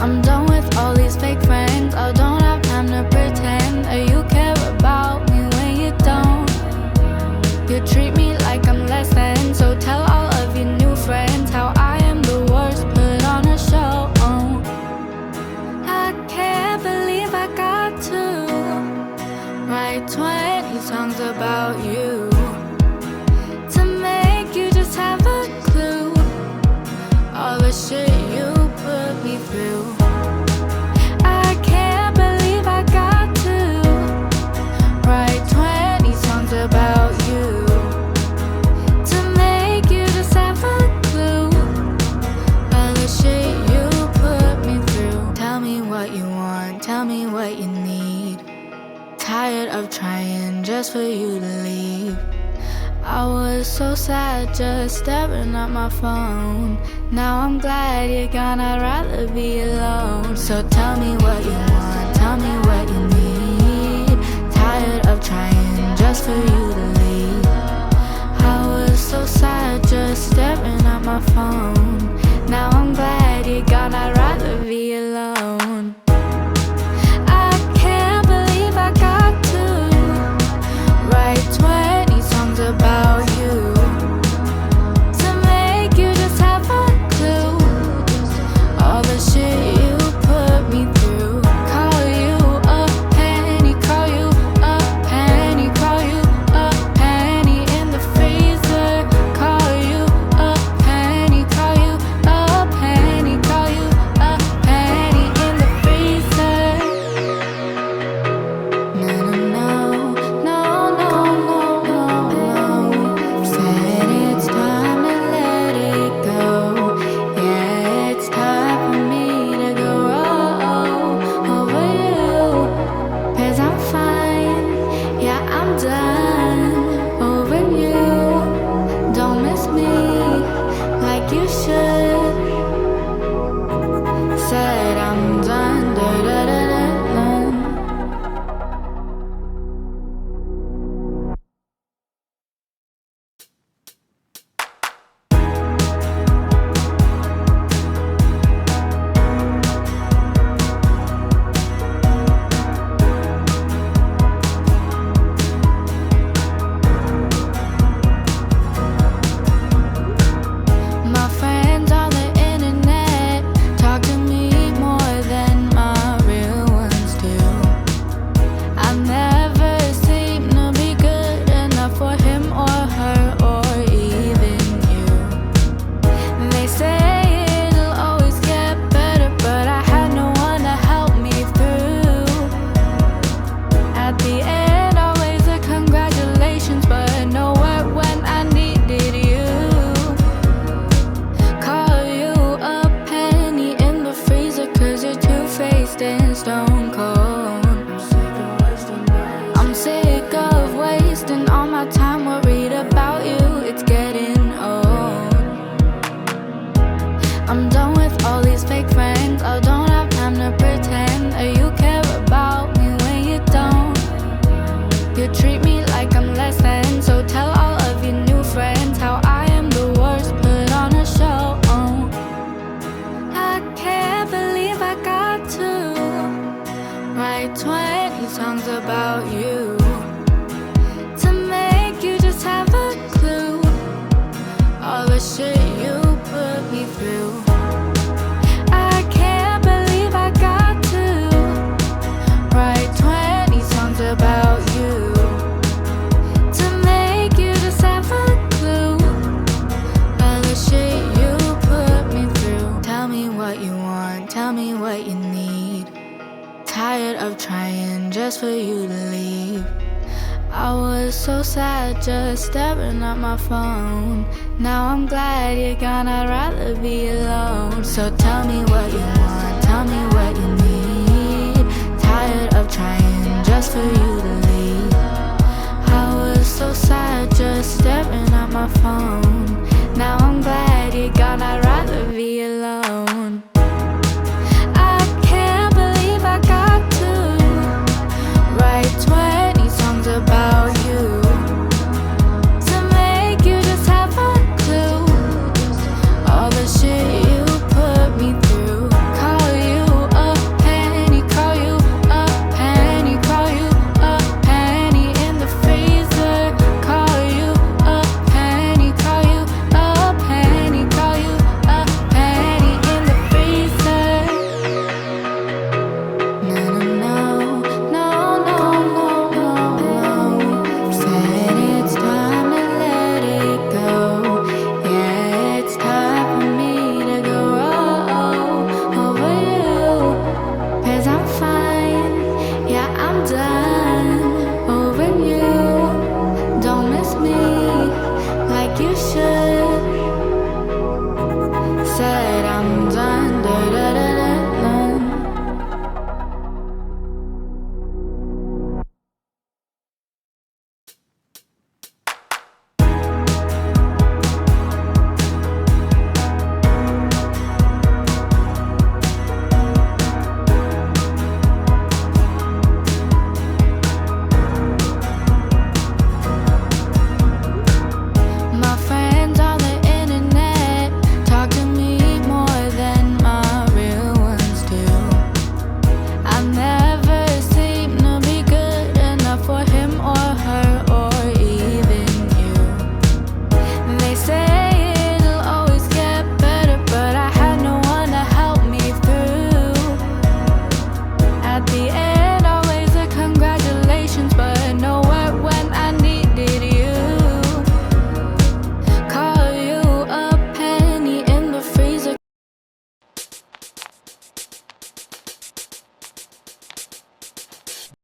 I'm done with all these fake friends. I don't have time to pretend that you care about me when you don't. You treat me like I'm less than, so tell all of your new friends how I am the worst. Put on a show. I can't believe I got to write 20 songs about you to make you just have a clue all the shit you put me through. I can't believe I got to write 20 songs about you to make you just have a clue all the shit you put me through. Tell me what you want, tell me what you need. Tired of trying just for you to leave. I was so sad just staring at my phone. Now I'm glad you're gone, I'd rather be alone. So tell me what you want, tell me what you need. Tired of trying just for you to leave. I was so sad just staring at my phone. Now I'm glad you're gone, I'd rather be alone. I can't believe I got to write 20 songs about you to make you just have a clue all the shit you put me through. Call you a penny, call you a penny, call you a penny in the freezer. Call you a penny, call you a penny, call you a penny in the freezer. No, no, no, no, no, no, no. Said it's time to let it go. Yeah, it's time for me to grow over you. 'Cause I'm fine, yeah, I'm done over you. Don't miss me like you should. Said I'm done, da da da da da. My friends on the internet talk to me more than my real ones do. I never seem to be good enough for him or her or even you. They say it'll always get better, but I had no one to help me through. At the end, always a congratulations, but nowhere when I needed you. Call you a penny in the freezer 'cause you're two-faced and stone cold. I'm sick of wasting all my time worried about you, it's getting old. I'm done with all these fake friends. I don't have time to pretend that you care about me when you don't. You treat me like I'm less than, so tell all of your new friends how I am the worst. Put on a show. I can't believe I got to write 20 songs about you to make you just have a clue all the shit you put me through. I can't believe I got to write 20 songs about you to make you just have a clue all the shit you put me through. Tell me what you want, tell me what you need. Tired of trying just for you to leave. I was so sad just staring at my phone. Now I'm glad you're gone, I'd rather be alone. So tell me what you want, tell me what you need. Tired of trying just for you